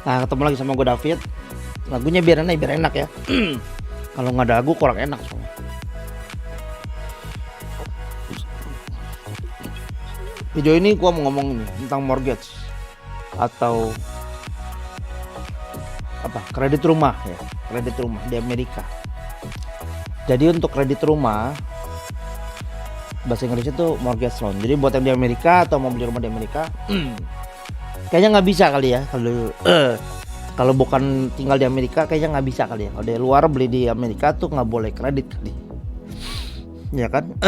Nah, ketemu lagi sama gue David. Lagunya biar enak ya. Kalau nggak ada lagu kurang enak soalnya. Video ini gue mau ngomong ini tentang mortgage atau apa, kredit rumah ya, kredit rumah di Amerika. Jadi untuk kredit rumah bahasa Inggrisnya tuh mortgage loan. Jadi buat yang di Amerika atau mau beli rumah di Amerika, kayaknya nggak bisa kali ya kalau bukan tinggal di Amerika kayaknya nggak bisa kali ya. Kalau dari luar beli di Amerika tuh nggak boleh kredit kali, ya kan?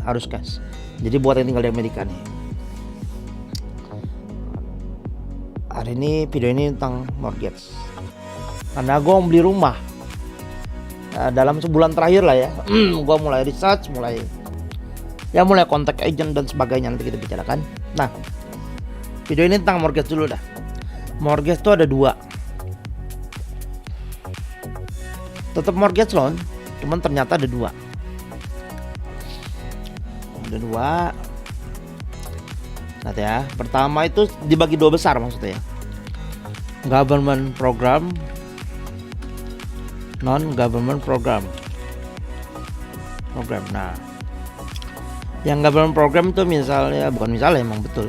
Harus cash. Jadi buat yang tinggal di Amerika nih, hari ini video ini tentang mortgage. Karena gue mau beli rumah dalam sebulan terakhir lah ya. Gue mulai research, mulai kontak agent dan sebagainya, nanti kita bicarakan. Nah, video ini tentang mortgage dulu dah. Mortgage tuh ada dua. Tetap mortgage loan, cuman ternyata ada dua. Nah ya, pertama itu dibagi dua besar maksudnya ya. Government program, non-government program. Nah, yang government program itu emang betul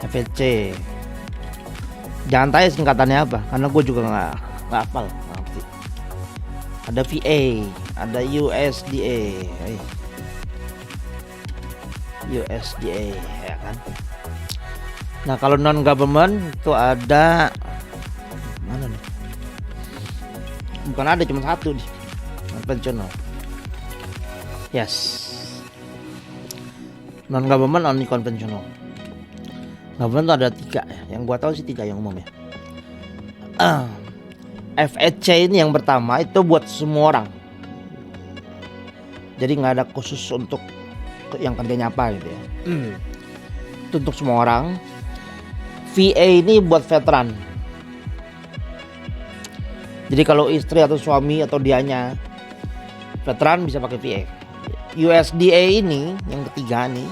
FHC. Jangan tanya singkatannya apa, karena gue juga nggak hafal. Ada VA, ada USDA, ya kan. Nah kalau non government itu ada mana nih? Bukan ada, cuma satu nih, konvensional. Yes, non government only konvensional. Government itu ada tiga ya, yang gua tahu sih tiga yang umum ya. FHC ini yang pertama itu buat semua orang. Jadi nggak ada khusus untuk yang kerjanya apa gitu ya. Itu untuk semua orang. VA ini buat veteran. Jadi kalau istri atau suami atau dianya veteran bisa pakai VA. USDA ini yang ketiga nih,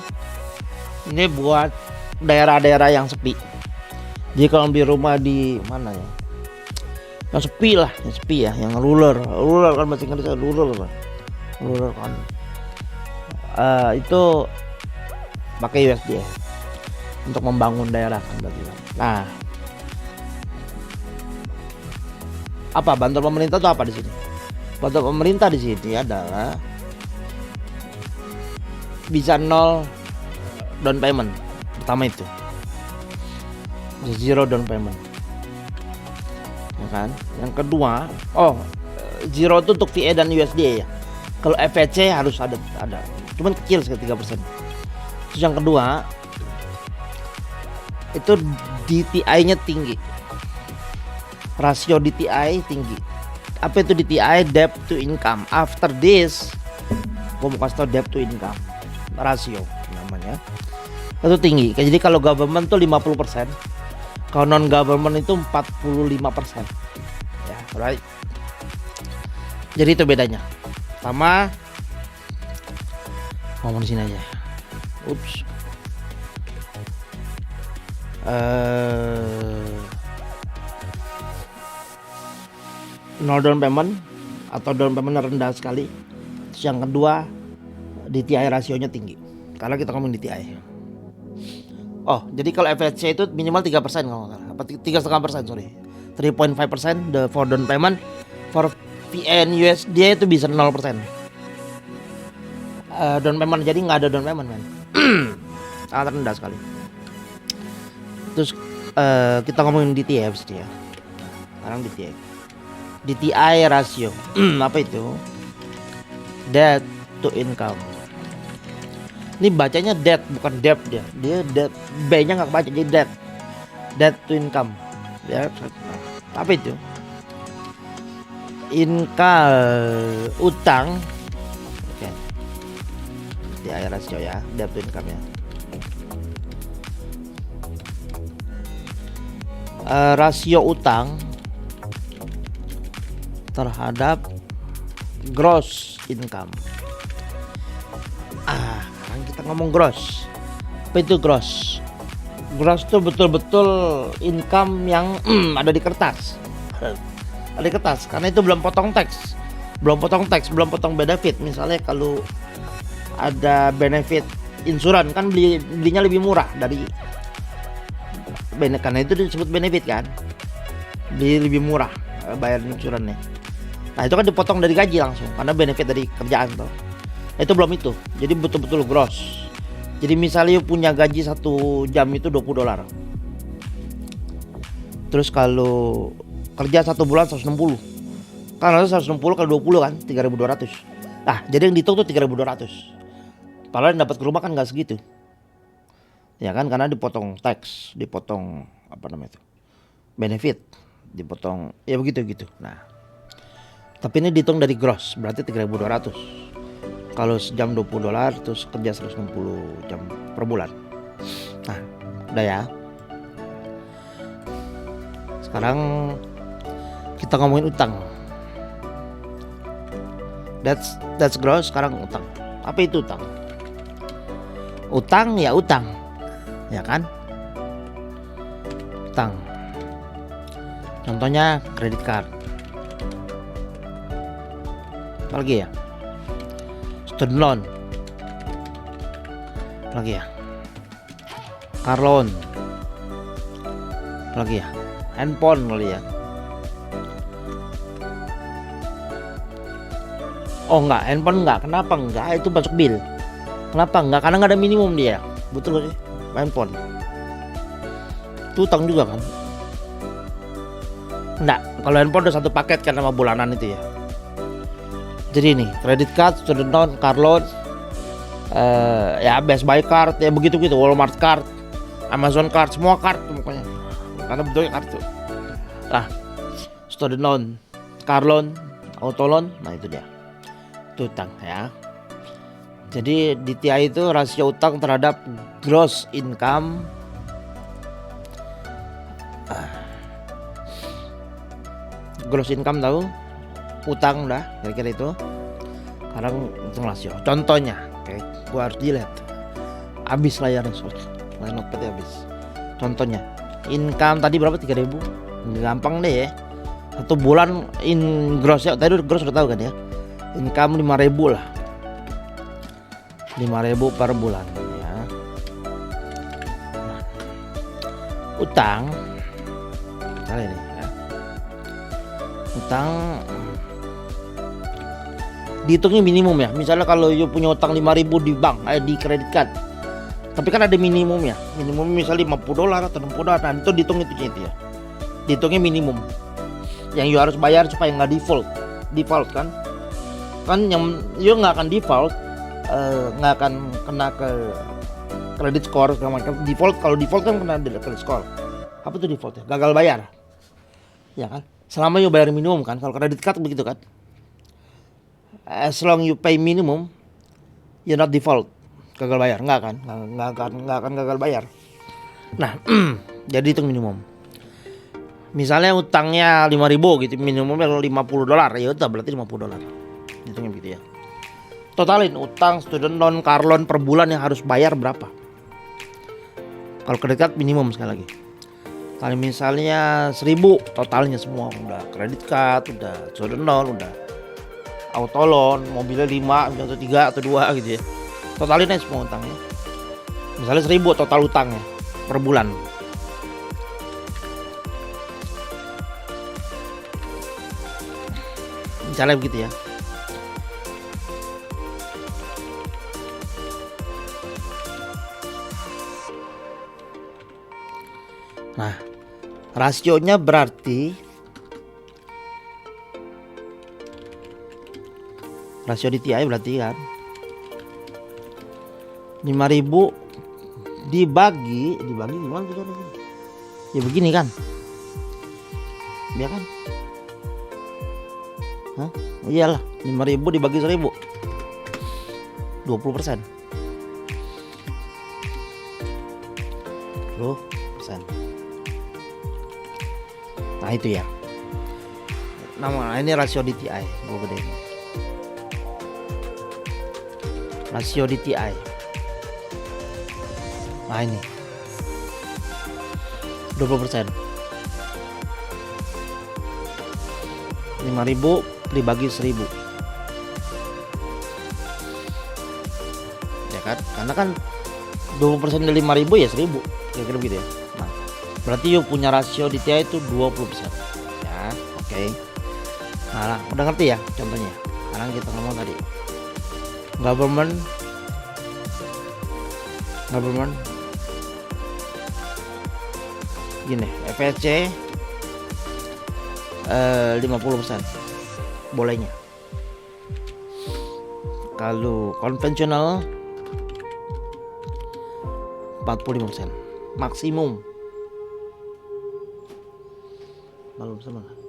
ini buat daerah-daerah yang sepi. Jadi kalau beli rumah di mana ya, yang sepi ya, yang rural kan bahasa Inggrisnya rural kan. Itu pakai USDA untuk membangun daerah kan berarti. Nah, apa bantuan pemerintah itu apa di sini? Bantuan pemerintah di sini adalah bisa 0 down payment. Pertama itu zero down payment, ya kan? Yang kedua, zero itu untuk VA dan USDA ya. Kalau FHC harus ada, cuman kecil sekitar 3%. Terus yang kedua itu DTI-nya tinggi, rasio DTI tinggi. Apa itu DTI? Debt to income. After this, gue mau kasih tau debt to income rasio namanya. Itu tinggi. Jadi kalau government tuh 50%, kalau non government itu 45%. Ya, right. Jadi itu bedanya. Sama ngomong di sini aja. No down payment atau down payment rendah sekali. Terus yang kedua, DTI rasionya tinggi. Karena kita ngomong DTI. Jadi kalau FHC itu minimal 3% kalau nggak salah. 3,5%, sorry. 3.5% for down payment. For VN USD itu bisa 0%. Down payment, jadi nggak ada down payment kan. Sangat rendah sekali. Terus kita ngomongin DTI ya. Sekarang DTI rasio. Apa itu? Debt to income. Ini bacanya debt bukan debt dia. Dia debt, B-nya nggak baca jadi debt. Debt to income. Ya. Apa itu? Income utang. Oke. DTI rasio ya, debt to income ya. Rasio utang terhadap gross income. Sekarang kita ngomong gross. Apa itu gross? Gross tuh betul-betul income yang ada di kertas. Ada di kertas, karena itu belum potong tax. Belum potong benefit. Misalnya kalau ada benefit insuran kan belinya lebih murah dari karena itu disebut benefit kan. Beli lebih murah bayar insurannya. Nah, itu kan dipotong dari gaji langsung karena benefit dari kerjaan tuh. Itu belum itu. Jadi betul-betul gross. Jadi misalnya punya gaji 1 jam itu $20. Terus kalau kerja 1 bulan 160. Kan harus 160 kali 20 kan 3.200. Nah, jadi yang dihitung tuh 3.200. Padahal yang dapat ke rumah kan nggak segitu. Ya kan, karena dipotong tax, dipotong apa namanya itu? Benefit, dipotong ya begitu gitu. Nah, tapi ini dihitung dari gross, berarti 3.200. Kalau sejam $20 terus kerja 160 jam per bulan. Nah, udah ya. Sekarang kita ngomongin utang. That's gross. Sekarang utang. Apa itu utang? Utang ya utang, ya kan? Utang. Contohnya kredit card. Apa lagi ya? Student loan. Apa lagi ya? Car loan. Apa lagi ya? Handphone kali ya. Oh enggak, handphone enggak. Kenapa enggak? Itu masuk bill. Kenapa enggak? Karena enggak ada minimum dia. Betul gak sih? Handphone. Itu utang juga kan? Enggak, kalau handphone udah satu paket kan sama bulanan itu ya. Jadi ini, credit card, student loan, car loan, ya Best Buy card, ya begitu-gitu, Walmart card, Amazon card, semua card pokoknya. Karena bentuknya kartu. Nah, student loan, car loan, auto loan, nah itu dia. Itu utang ya. Jadi DTI itu rasio utang terhadap gross income gross income tahu? Utang dah kira-kira itu. Sekarang hitung rasio. Contohnya, oke, gua harus delete. Habis layarnya layar notepad habis. Contohnya, income tadi berapa? 3.000. Gampang deh ya. 1 bulan gross ya. Tadi gross udah tahu kan ya. Income 5.000 lah. 5.000 per bulan ya. Nah, utang kali ini ya. Utang dihitungnya minimum ya. Misalnya kalau you punya utang 5.000 di bank, di kredit card. Tapi kan ada minimumnya. Minimum misalnya $50 atau $60. Nah, itu dihitung itu ya. Dihitungnya minimum. Yang you harus bayar supaya nggak default kan. Kan yang you nggak akan default, nggak akan kena ke credit score sama default. Kalau default kan kena credit score. Apa tuh default ya? Gagal bayar. Ya kan? Selama you bayar minimum kan. Kalau credit card begitu kan. As long you pay minimum, you not default, gagal bayar, nggak akan gagal bayar. Nah, jadi hitung minimum. Misalnya utangnya 5.000 gitu, minimumnya $50, ya udah berarti $50. Hitungnya begitu ya. Totalin utang student loan, car loan per bulan yang harus bayar berapa? Kalau kredit card minimum sekali lagi. Kalau misalnya 1.000 totalnya semua, udah kredit card, udah student loan, udah auto loan, mobilnya 5 atau 3 atau 2 gitu ya. Totalin aja semua utangnya. Misalnya 1.000 total utangnya per bulan. Misalnya begitu ya. Nah, rasionya berarti rasio DTI berarti kan 5.000 dibagi gimana tuh? Ya begini kan? Ya kan? Hah? Iyalah, 5.000 dibagi 1.000. 20%. 20%. Nah, itu ya. Nah, ini rasio DTI, gue gedein. Rasio DTI. Nah ini 20%. 5.000 dibagi 1.000. Ya kan? Karena kan 20% dari 5.000 ya 1.000. Kira-kira begitu ya. Nah, berarti you punya rasio DTI itu 20%. Ya, oke. Nah, udah ngerti ya contohnya. Sekarang kita ngomong tadi. Government gini, FSC 50% bolehnya. Kalau konvensional 45% maksimum.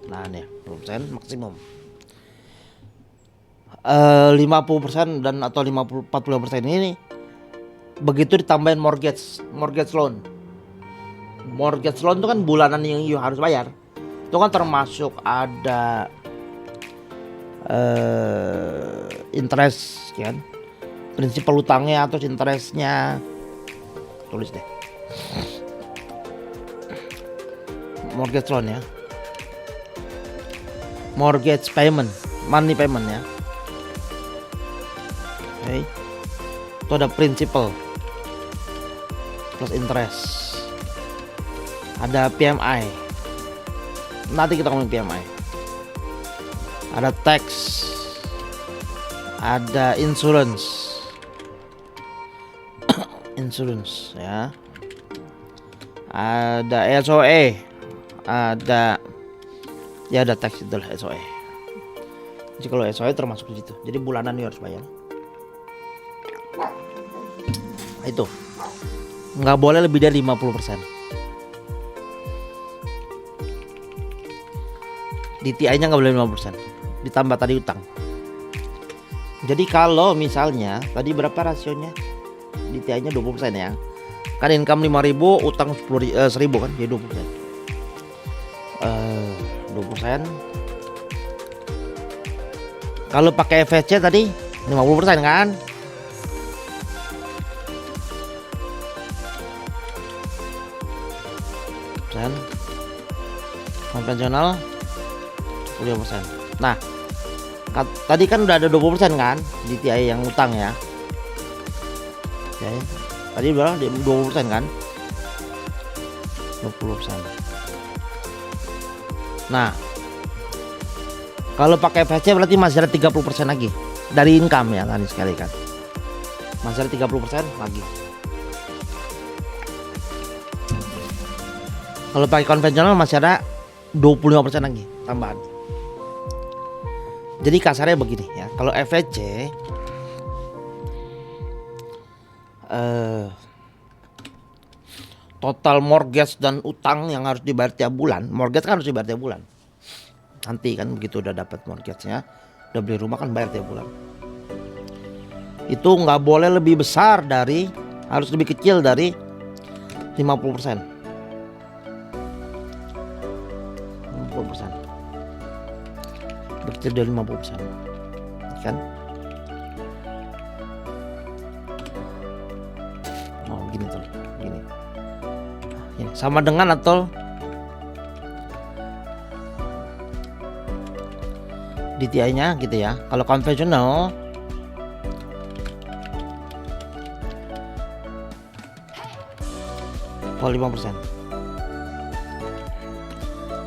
Nah nih 40% maksimum. 50% dan atau 45% ini begitu ditambahin mortgage loan. Mortgage loan itu kan bulanan yang you harus bayar. Itu kan termasuk ada interest kan, prinsipal utangnya atau interestnya, tulis deh mortgage loan ya, mortgage payment, money payment ya. Oke. Itu ada principal plus interest, ada PMI, nanti kita ngomongin PMI, ada tax, ada insurance ya, ada SOE, ada tax itu lah SOE. Jadi kalau SOE termasuk di situ. Jadi bulanan nih harus bayar. Nah, itu nggak boleh lebih dari 50%. DTI-nya nggak boleh 50%. Ditambah tadi utang. Jadi kalau misalnya tadi berapa rasionya? DTI-nya 20% ya. Kan income 5.000, utang 1.000 kan, jadi 20%. 20%. Kalau pakai FSC tadi 50% kan? Konvensional 10%. Nah, tadi kan udah ada 20% kan DTI yang utang ya. Oke. Tadi udah 20% kan? 20%. Nah, kalau pakai FSC berarti masih ada 30% lagi dari income ya tadi sekali kan. Masih ada 30% lagi. Kalau pakai konvensional masih ada 25% lagi tambahan. Jadi kasarnya begini ya, kalau FSC total mortgage dan utang yang harus dibayar tiap bulan. Mortgage kan harus dibayar tiap bulan. Nanti kan begitu udah dapat mortgage-nya, udah beli rumah kan bayar tiap bulan. Itu nggak boleh lebih besar dari, harus lebih kecil dari 50%. 50%. Berkecil dari 50%. Kan? Oh, gini tuh, gini. Ini sama dengan atau DTI-nya gitu ya. Kalau konvensional kalau 5%.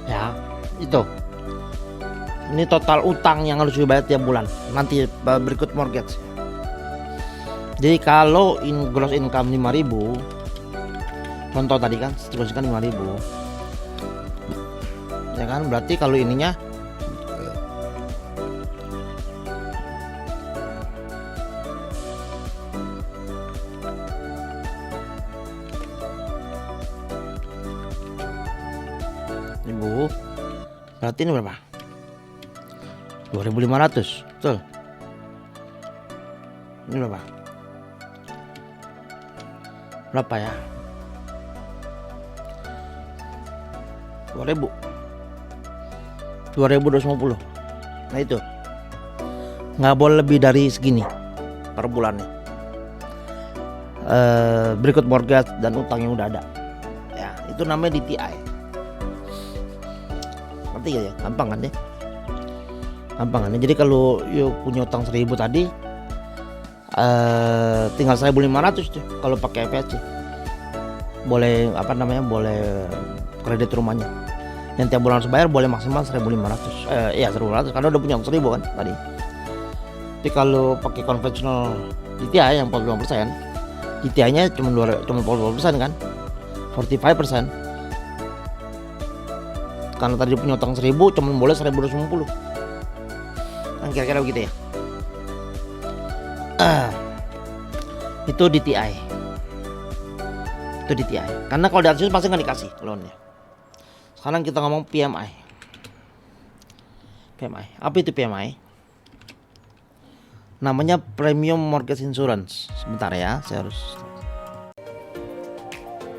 Ya, itu. Ini total utang yang harus dibayar tiap bulan. Nanti berikut mortgage. Jadi kalau gross income 5.000, contoh tadi kan, gross income 5.000. Ya kan, berarti kalau ininya Ibu, berarti ini berapa? 2.500, betul. Ini berapa? Berapa ya? 2.000. 2.250. Nah itu. Nggak boleh lebih dari segini per bulannya. Berikut mortgage dan utang yang udah ada. Ya. Ya, itu namanya DTI. Ngerti gak ya? Gampang kan deh. Gampang kan. Jadi kalau yuk punya utang 1.000 tadi, tinggal 1.500 tuh kalau pakai FHC. Boleh boleh kredit rumahnya. Yang tiap bulan harus bayar boleh maksimal 1.500. 1.500 karena udah punya 1.000 kan tadi. Tapi kalau pakai konvensional DTI yang 45%, DTI-nya cuma 45% kan, 45%. Karena tadi punya utang 1.000, cuma boleh 1.250. Kan kira-kira begitu ya. Itu DTI. Itu DTI. Karena kalau di atas pasti nggak dikasih loannya. Sekarang kita ngomong PMI. PMI. Apa itu PMI? Namanya Premium Mortgage Insurance. Sebentar ya, saya harus.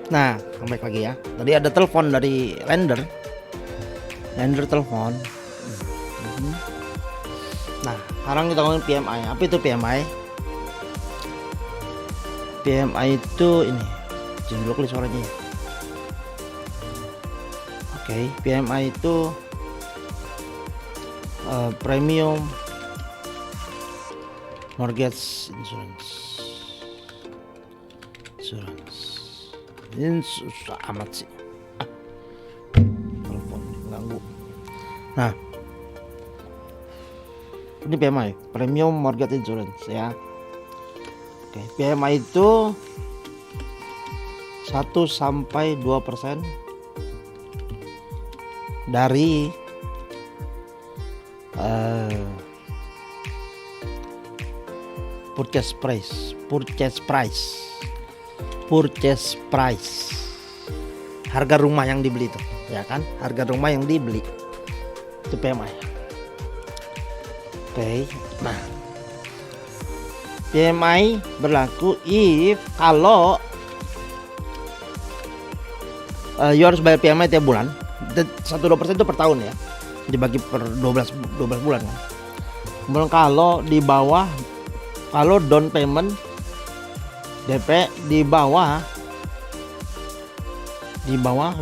Nah, kembali lagi ya. Tadi ada telepon dari lender. Lender telepon. Nah, sekarang kita ngomongin PMI. Apa itu PMI? PMI itu ini. Jangan dulu kali suaranya ya. Oke, PMI itu Premium Mortgage Insurance. Ini susah amat sih. Telepon ganggu. Nah, ini PMI, Premium Mortgage Insurance ya. Oke, PMI itu 1-2% dari purchase price harga rumah yang dibeli itu ya kan, harga rumah yang dibeli itu PMI. Oke, nah PMI berlaku kalau you harus bayar PMI tiap bulan. 1-2% itu per tahun ya, dibagi per 12 bulan kan. Kemudian kalau down payment DP di bawah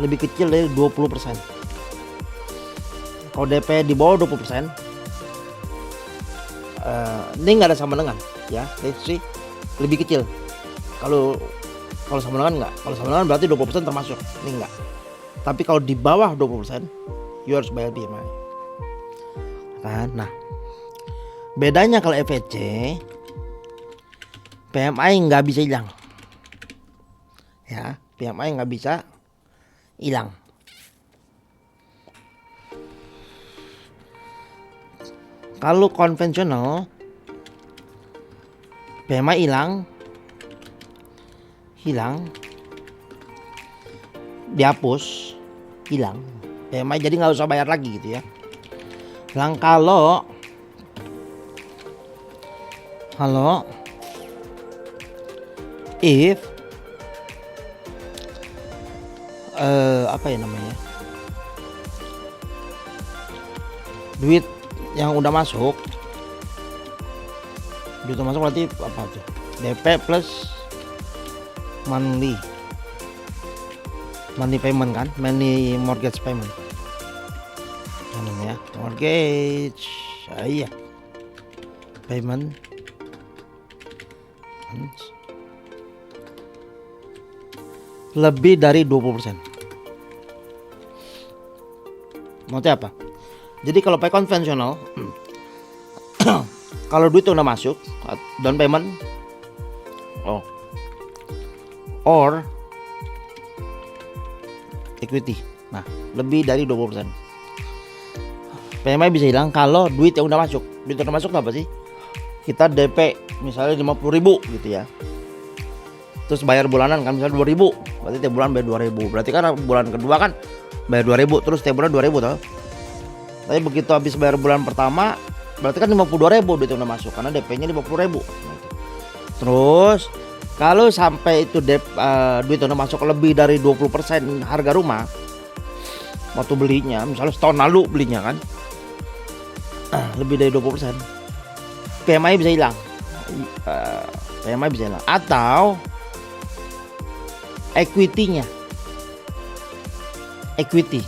lebih kecil dari 20%. Kalau DP di bawah 20%, ini nggak ada sama dengan ya, let's lebih kecil. Kalau sama dengan nggak, kalau sama dengan berarti 20% termasuk, ini enggak. Tapi kalau di bawah 20%, you harus bayar PMI. Kan? Nah, bedanya kalau FHC, PMI nggak bisa hilang. Ya, PMI nggak bisa hilang. Kalau konvensional, PMI hilang, dihapus, hilang. PMI jadi nggak usah bayar lagi gitu ya. Kalau if duit yang udah masuk berarti apa tuh, DP plus monthly payment kan, monthly mortgage payment namanya, mortgage payment lebih dari 20%. Maksudnya apa? Jadi kalau pakai konvensional kalau duit udah masuk, down payment or equity, nah lebih dari 20%, PMI bisa hilang kalau duit yang udah masuk. Duit yang udah masuk apa sih? Kita DP misalnya 50.000 gitu ya, terus bayar bulanan kan misalnya 2.000, berarti tiap bulan bayar 2.000. Berarti kan bulan kedua kan bayar 2.000, terus tiap bulan 2.000 toh. Tapi begitu habis bayar bulan pertama, berarti kan 52.000 duit udah masuk karena DP-nya 50.000. Terus kalau sampai itu duit udah masuk lebih dari 20% harga rumah waktu belinya, misalnya setahun lalu belinya kan, lebih dari 20%, PMI bisa hilang. PMI bisa hilang atau equity-nya equity.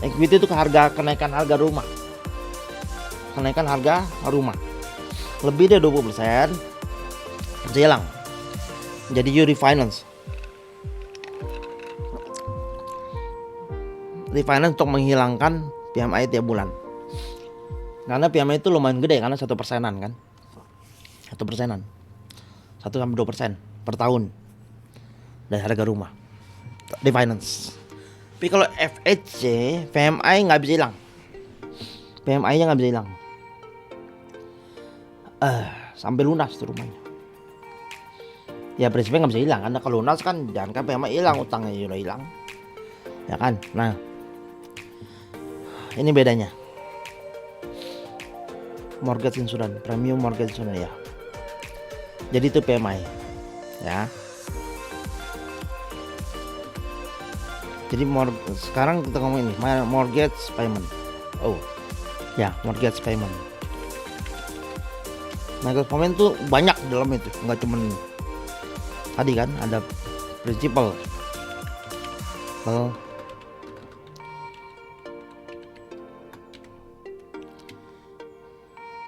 Equity itu kenaikan harga rumah. Kenaikan harga rumah. Lebih dari 20% bisa hilang. Jadi you refinance. Refinance untuk menghilangkan PMI tiap bulan. Karena PMI itu lumayan gede karena 1%-an kan. 1%-an. 1-2% per tahun dari harga rumah. Refinance. Tapi kalau FHC, PMI nggak bisa hilang. PMI-nya nggak bisa hilang. Sampai lunas tuh rumahnya. Ya prinsipnya nggak bisa hilang. Karena kalau lunas kan jangan kan PMI hilang, utangnya udah hilang. Ya kan. Nah, ini bedanya. Mortgage insurance, premium mortgage insurance ya. Jadi itu PMI, ya. Jadi sekarang kita ngomong ini, mortgage payment. Oh, ya mortgage payment. Mortgage payment tuh banyak dalam itu, nggak cuman tadi kan ada principal.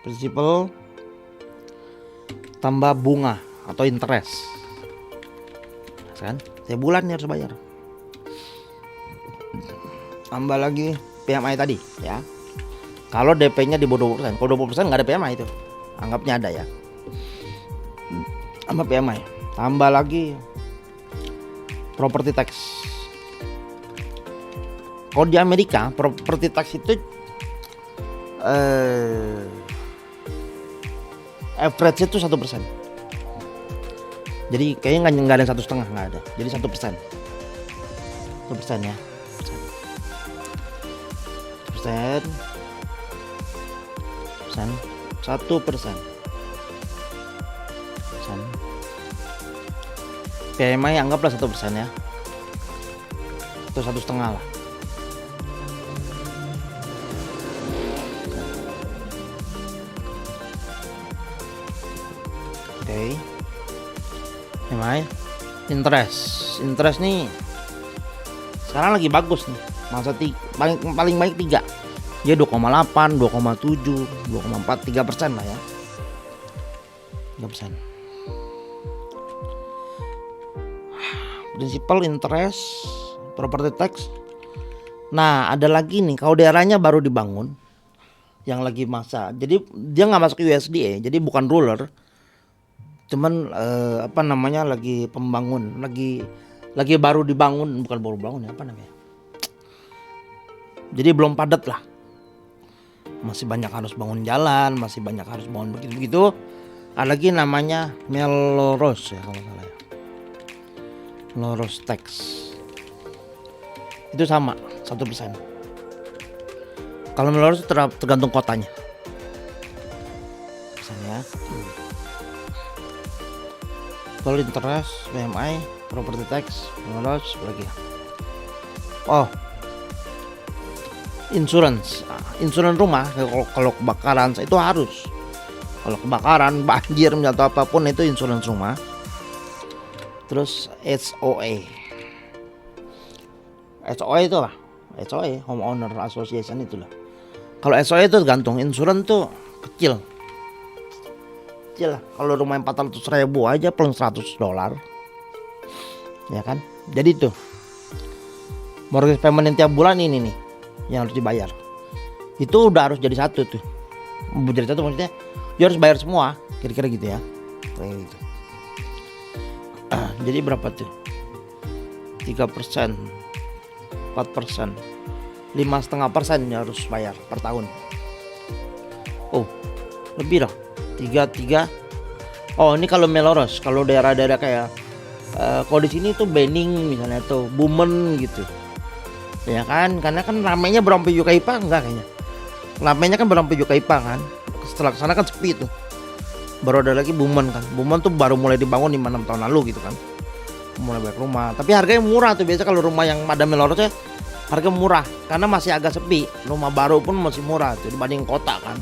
Principal tambah bunga atau interest, kan? Tiap bulan harus bayar. Tambah lagi PMI tadi, ya. Kalau DP-nya di bawah 20%, kalau 20% nggak ada PMI itu, anggapnya ada ya. Tambah PMI, tambah lagi property tax. Kalau di Amerika property tax itu average itu 1%. Jadi kayaknya nggak ada 1,5, nggak ada. Jadi 1%. 1% ya. 1%. 1%. PMI anggaplah 1% ya. Atau 1,5 lah. Oke. PMI. Interest nih sekarang lagi bagus nih. Masa paling baik 3. Dia 2,8, 2,7, 2,4, 3% lah ya. 3%. Principal, interest, property tax. Nah, ada lagi nih, kalau daerahnya baru dibangun yang lagi masa. Jadi dia nggak masuk USDA, jadi bukan ruler. Cuman lagi pembangun, lagi baru dibangun, bukan baru bangun ya, apa namanya? Jadi belum padat lah. Masih banyak harus bangun jalan, masih banyak harus bangun begitu-begitu. Ada lagi namanya Melrose ya kalau salah ya. Melrose tax. Itu sama 1%. Kalau Melrose tergantung kotanya. Misalnya. Kalau interest, PMI, property tax, Melrose lagi. Oh. Insurance rumah kalau kebakaran itu harus. Kalau kebakaran, banjir atau apapun itu insurance rumah. Terus HOA itu lah. HOA, Homeowner Association itulah. Kalau HOA itu gantung, insurance tuh kecil lah. Kalau rumah 400.000 aja paling $100, ya kan? Jadi tuh mortgage payment yang tiap bulan ini nih yang harus dibayar. Itu udah harus jadi satu tuh. Jadi satu maksudnya dia harus bayar semua, kira-kira gitu ya. Kayak gitu. Jadi berapa tuh? 3%, 4%, 5,5% yang harus bayar per tahun. Oh, lebih lah. 3. Oh, ini kalau Melrose, kalau daerah-daerah kayak kalau di sini tuh Benning misalnya tuh, Bumen gitu. Ya kan, karena kan ramainya berapa Yucaipa enggak kayaknya. Ramainya kan berapa Yucaipa kan. Setelah kesana kan sepi tuh. Baru ada lagi Bumen kan. Bumen tuh baru mulai dibangun 5-6 tahun lalu gitu kan. Mulai banyak rumah, tapi harganya murah tuh. Biasa kalau rumah yang ada Melrose harga murah karena masih agak sepi. Rumah baru pun masih murah tuh dibanding kota kan.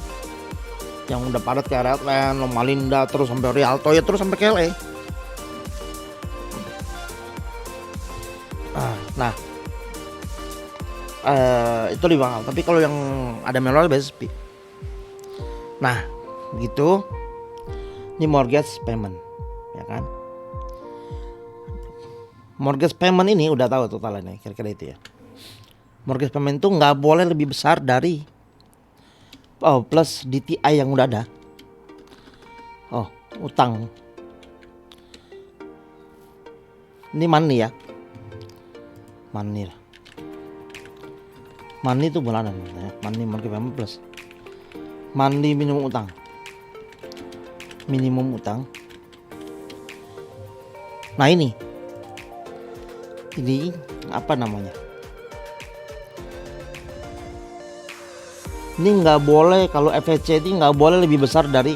Yang udah padat kayak Redland, Loma Linda, terus sampai Rialto ya, terus sampai KLE. Nah, itu lebih mahal. Tapi kalau yang ada manual biasa sepi. Nah, gitu. Ini mortgage payment, ya kan? Mortgage payment ini udah tahu totalnya, kira-kira itu ya. Mortgage payment itu nggak boleh lebih besar dari plus DTI yang udah ada. Utang. Ini money ya. Money lah. Money itu bulanan ya. Money mortgage payment plus money minimum utang. Minimum utang. Nah ini apa namanya? Ini nggak boleh, kalau FHC ini nggak boleh lebih besar dari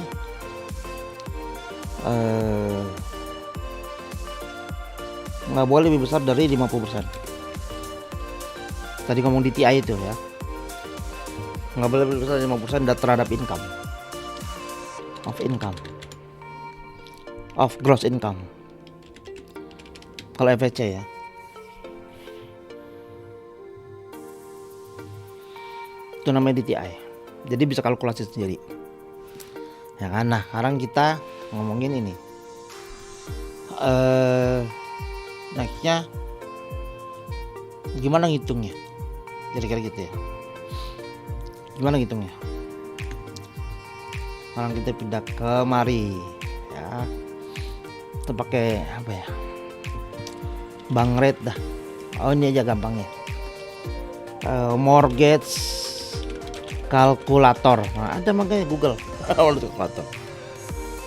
nggak boleh lebih besar dari 50%. Tadi ngomong DTI itu ya, nggak boleh lebih besar dari 50% terhadap income, of gross income. Kalau FHC ya. Itu namanya DTI. Jadi bisa kalkulasi sendiri. Ya kan? Nah, sekarang kita ngomongin ini. Nextnya gimana ngitungnya? Kira-kira gitu ya. Gimana ngitungnya? Sekarang kita pindah ke mari ya. Kita pakai apa ya? Bank rate dah. Ini aja gampangnya. Mortgage kalkulator. Nah, ada makanya Google kalkulator.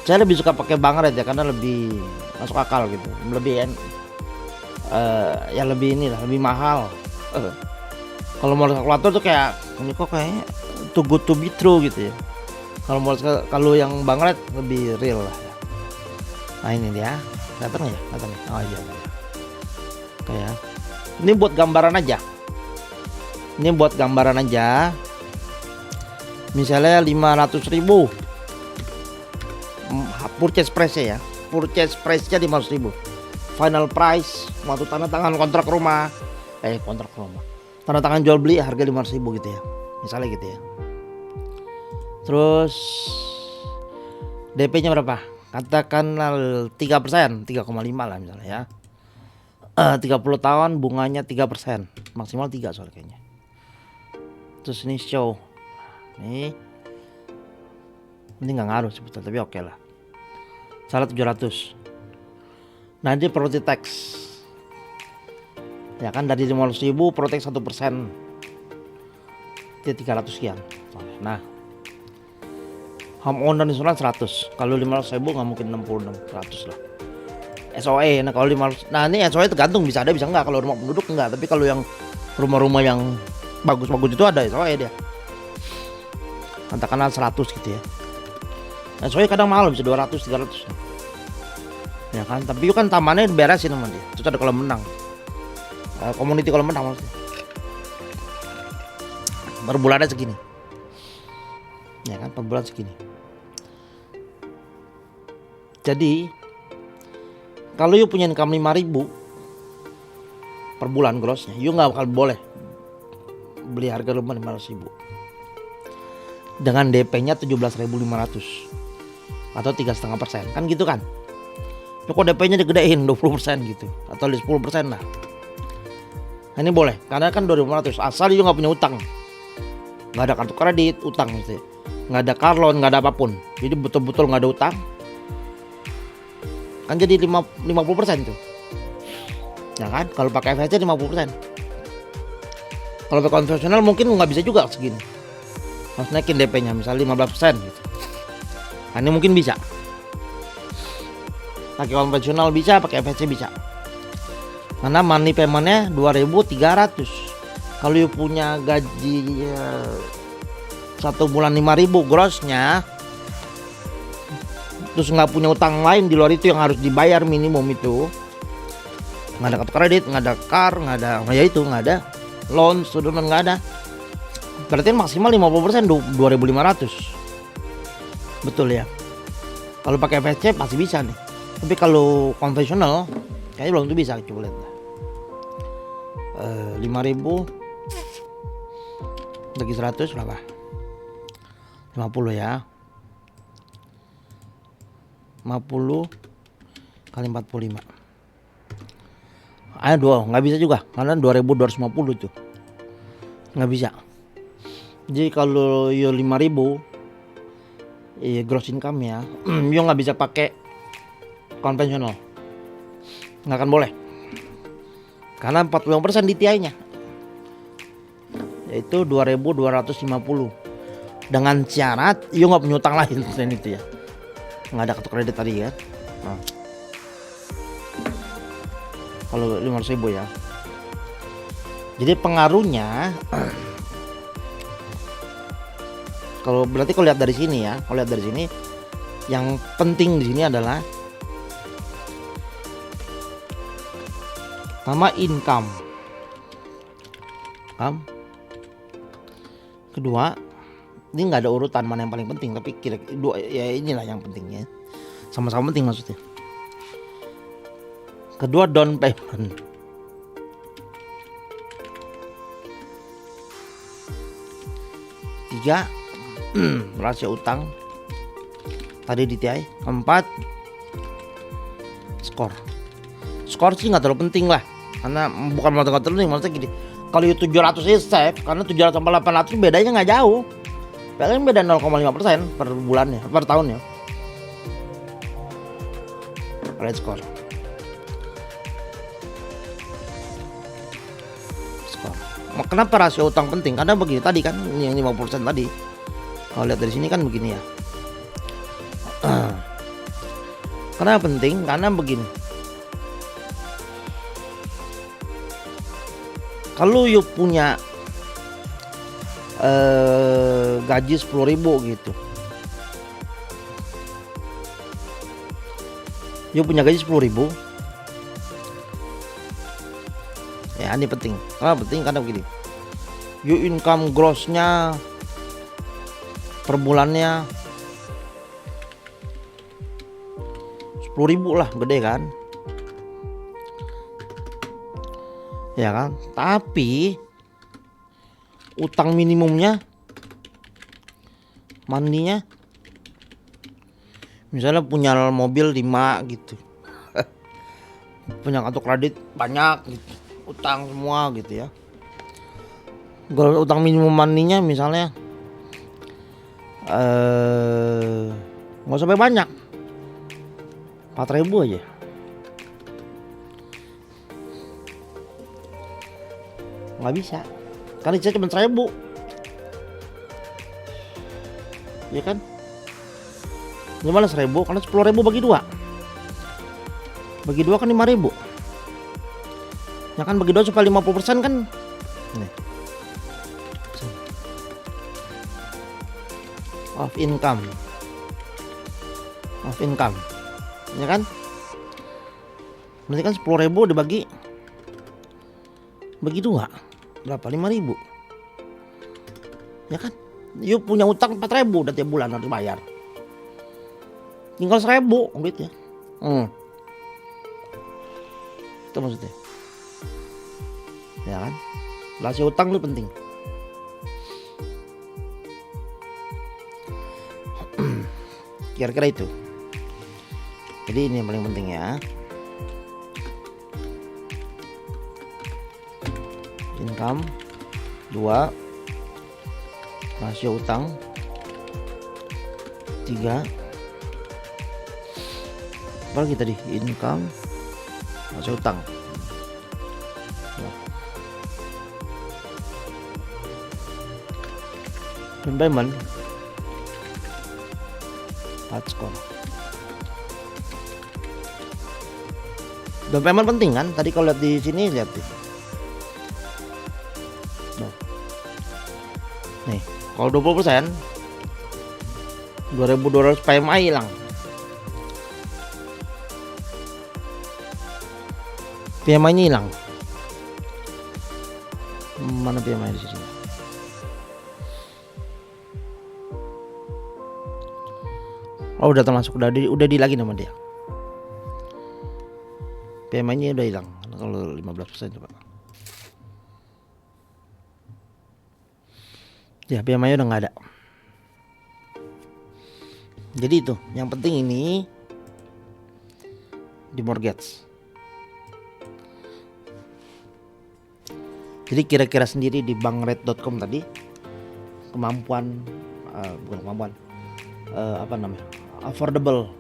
Saya lebih suka pakai bank rate ya, karena lebih masuk akal gitu. Lebih ya lebih inilah, lebih mahal. Kalau mortgage kalkulator tuh kayak ini kok kayaknya too good to be true gitu ya. Kalau yang bank rate lebih real lah ya. Nah ini dia. Datang ya. Oh iya. Kayak ini buat gambaran aja. Misalnya 500.000 purchase price-nya ya. Purchase price-nya 500.000. Final price waktu tanda tangan kontrak rumah. Tanda tangan jual beli harga 500.000 gitu ya. Misalnya gitu ya. Terus DP-nya berapa? Katakanlah 3%, 3,5 lah misalnya ya. 30 tahun bunganya 3%, maksimal 3 soalnya kayaknya. Terus ini show. Ini nggak ngaruh sebetulnya, tapi oke lah. Salah 700. Nanti property tax. Ya kan dari 500.000 property tax 1%. Itu 300 sekian. Nah, home owner insurance 100. Kalau 500.000 nggak mungkin 66, 100 lah. SOE. Nah kalau 500, nah ini SOE tergantung, bisa ada bisa enggak. Kalau rumah penduduk enggak, tapi kalau yang rumah-rumah yang bagus-bagus itu ada SOE dia. Katakanlah 100 gitu ya. SOE kadang mahal, bisa 200, 300. Ya kan, tapi itu kan tamannya beresin sama dia. Terus ada kolam renang. Community kolam renang maksudnya. Per bulannya segini. Ya kan, per bulan segini. Jadi kalau you punya income 5.000 per bulan grossnya, you nggak bakal boleh beli harga rumah 500.000 dengan DP-nya 17.500 atau 3,5%, kan gitu kan? Kok DP-nya digedein 20% gitu atau 10% lah. Nah, ini boleh karena kan 2.500 asal you nggak punya utang, nggak ada kartu kredit, utang gitu, nggak ada car loan, nggak ada apapun. Jadi betul-betul nggak ada utang. Kan jadi 50% tuh. Ya kan? Kalau pakai FHC 50%. Kalau pakai konvensional mungkin nggak bisa juga segini. Harus naikin DP-nya misalnya 15% gitu. Nah, ini mungkin bisa. Pakai konvensional bisa, pakai FHC bisa. Karena money payment-nya 2.300. Kalau you punya gaji 1 bulan 5.000 grossnya, terus nggak punya utang lain di luar itu yang harus dibayar minimum itu, nggak ada kartu kredit, nggak ada car, nggak ada, ya itu nggak ada loan, student loan nggak ada, berarti maksimal 50% 2.500. Betul ya. Kalau pakai FHC pasti bisa nih, tapi kalau konvensional kayaknya belum tuh bisa. Coba lihat 5.000 Bagi 100 berapa? 50 ya. 50 kali 45. Aduh, nggak bisa juga karena 2250 tuh. Nggak bisa. Jadi kalau yo 5000 gross income ya, yo nggak bisa pakai konvensional. Nggak akan boleh. Karena 45% DTI-nya. Yaitu 2250. Dengan syarat yo nggak punya utang lain selain itu ya. Nggak ada kartu kredit tadi ya. Nah. Kalau 500.000 ya. Jadi pengaruhnya kalau berarti kalau lihat dari sini ya, kalau lihat dari sini yang penting di sini adalah pertama income. Kedua, ini nggak ada urutan mana yang paling penting, tapi kira-kira dua ya inilah yang pentingnya. Sama-sama penting maksudnya. Kedua, down payment. Tiga, rasio utang. Tadi DTI. Keempat, skor. Skor sih nggak terlalu penting lah, karena bukan nggak terlalu penting. Maksudnya gini, kalau 700 is safe, karena 700 sama 800 bedanya nggak jauh. Paling beda 0,5% per bulannya, per tahunnya. Credit score. Kenapa rasio utang penting? Karena begini tadi kan, yang 50% tadi. Kalau lihat dari sini kan begini ya. Kenapa penting? Karena begini. Kalau you punya gaji 10.000 gitu. You punya gaji 10.000. Ya ini penting. Kenapa penting? Karena begini. You income grossnya per bulannya 10.000 lah, gede kan? Ya kan? Tapi utang minimumnya mandinya misalnya punya mobil 5 gitu. Punya kartu kredit banyak gitu. Utang semua gitu ya. Kalau utang minimum mandinya misalnya nggak sampai banyak, 4.000 aja. Nggak bisa, karena saya cuma 1.000, ya kan? Gimana 1.000? Karena 10.000 bagi 2 kan 5.000. Ya kan bagi 2 supaya 50% kan. Nih. Of income. Ya kan? Berarti kan 10.000 dibagi 2 berapa? 5.000. Ya kan? You punya utang 4.000 udah tiap bulan harus bayar. Tinggal 1.000 duit ya. Itu maksudnya. Ya kan? Rasio utang itu penting. Kira-kira itu. Jadi ini yang paling penting ya. Income 2, rasio utang 3. Apa lagi tadi? Income, rasio utang. Dan payment, skor. Dan payment penting kan? Tadi kalau lihat di sini lihat nih. Nih, kalau 20% 2.200 PMI hilang. PMI-nya hilang. Mana PMI di sini? Oh, udah termasuk, udah di lagi nama dia. PMI-nya udah hilang kalau 15% coba. Ya, PMI udah nggak ada. Jadi itu yang penting ini di mortgage. Jadi kira-kira sendiri di bankrate.com tadi kemampuan bukan kemampuan apa namanya, affordable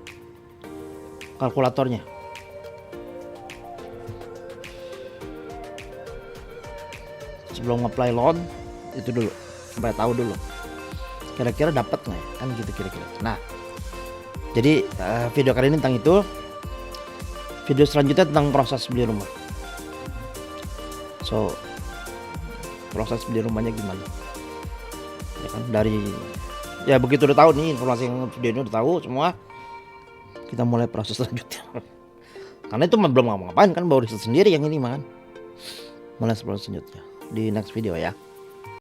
kalkulatornya. Sebelum apply loan itu dulu supaya tahu dulu kira-kira dapat nggak ya, kan gitu kira-kira. Nah, jadi video kali ini tentang itu. Video selanjutnya tentang proses beli rumah. So, proses beli rumahnya gimana? Ya kan dari ya begitu udah tahu nih informasi yang video ini udah tahu semua, kita mulai proses selanjutnya. Karena itu belum ngapa-ngapain kan, baru riset sendiri yang ini mah kan. Mulai proses selanjutnya di next video ya.